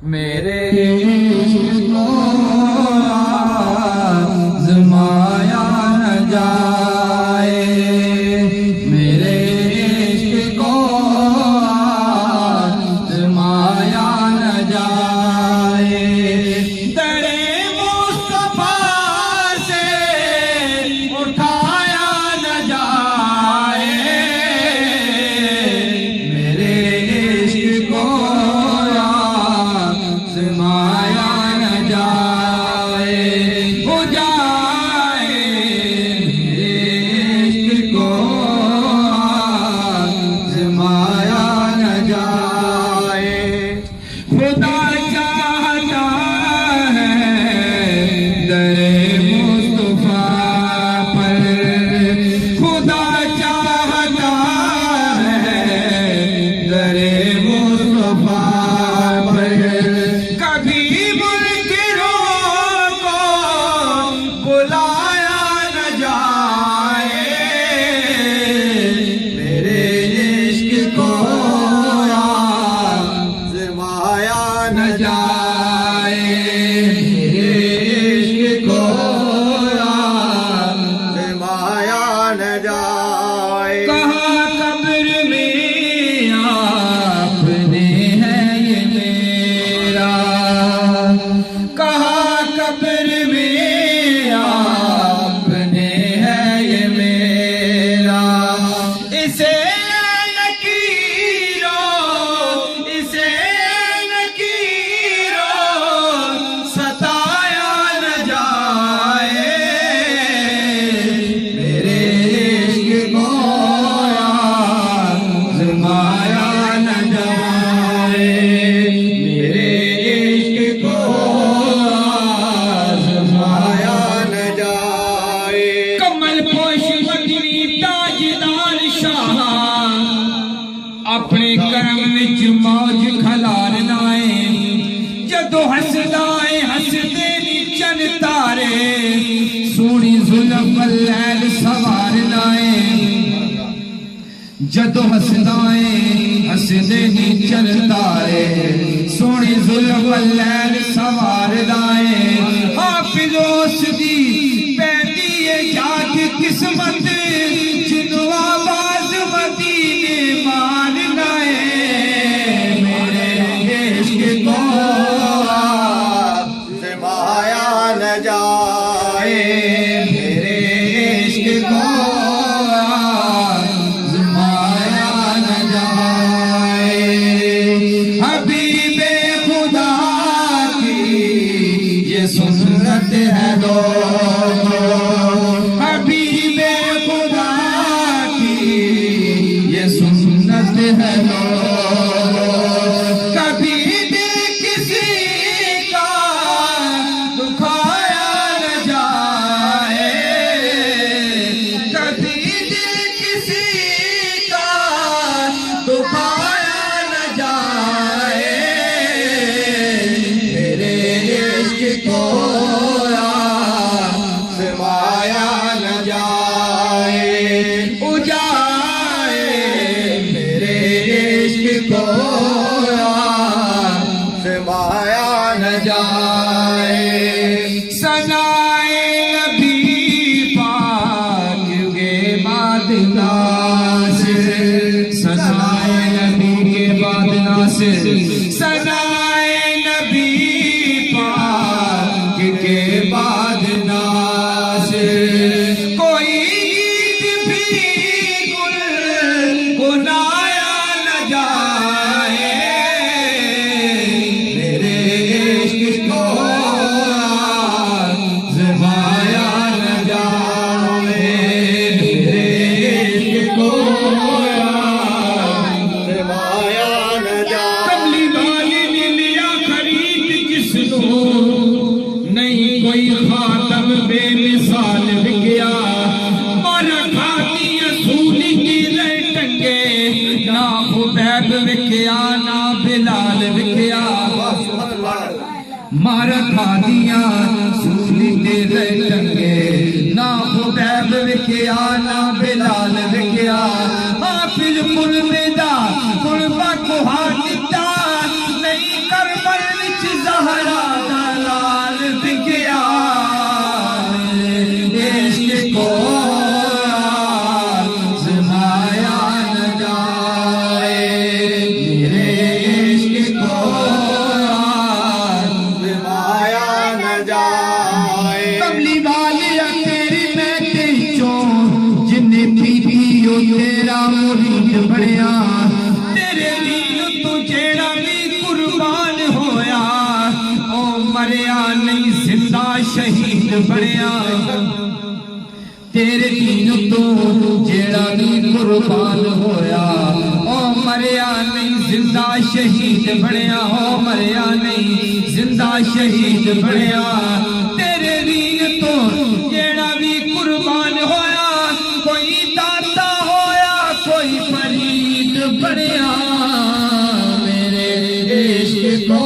मेरे इश्क को आज़माया न जाए, मेरे इश्क को आज़माया न जाए, दरे मुस्तफा से उठाया न जाए, मेरे इश्क को आज़माया न जाए, हो जाए मेरे इश्क को आज़माया न जाए। खुदा चाहता है दरे मुस्तफा पर, खुदा चाहता है दरे मुस्तफा पर, कभी मुनकिरों को बुलाया न जाए, मेरे इश्क को आज़माया न जाए, मेरे इश्क को आज़माया न जाए। कहाँ कब्र में आपने है ये मेरा, कहाँ कब्र में आपने है ये मेरा, इसे नकीरो, इसे नकीरो सताया न जाए, मेरे इश्क को आज़माया न जाए, मेरे इश्क को आज़माया न जाए। कमल पोश मदनी ताजदार शाह अपने करम विच मौज खलार लाए, जदों हसदा है हसदे नी चन तारे, सोहनी जुल्फ लैल सवार लाए, जदों हसदा है हसदे नी चन तारे, सोहनी जुल्फ लैल सवार लाए। हाफिज़ उस दी पैंदी है जाग किस्मत, जिन्हों आवाज़ मदीने मार लाए, मेरे इश्क को आज़माया न जाए, मेरे इश्क को आज़माया न जाए। हबीबे खुदा की ये सुन्नत है दोस्तों, हबीबे खुदा की ये सुन्नत है दोस्तों, कभी दिल किसी का दुखाया न जाए, कभी दिल किसी का दुखाया न जाए, मेरे इश्क को आज़माया न जाए, उजाए मेरे इश्क को आज़माया न जाए। सनाए नबी पाक के बाद नासिर, सनाए नबी के बाद नासिर, सनाए नबी पाक के बाद नासिर, कोई गीत भी गुनगुनाया न जाए, मेरे इश्क को आज़माया न जाए, मेरे इश्क को आज़माया न जाए। कमली वाली ने लिया खरीद जिसको, नहीं कोई खातम बेमिसाल विकिया, मारा खाती असूली की रह टंगे, ना खुबैब विकिया ना बिलाल विकिया, मारा खादिया सूली के रह टंगे, ना खुबैब विकिया ना बिलाल विकिया। हाफिज़ कुल बेदा कुल बा कुहा दिता, नहीं करबल विच जिंदा शहीद बनया तेरे दीन तो जेड़ा भी कुर्बान होया ओ मरिया नहीं जिंदा शहीद बनया ओ मरिया नहीं जिंदा शहीद बनया तेरे दीन तो जेड़ा भी कुर्बान होया कोई दाता होया कोई फरीद बनया मेरे इश्क को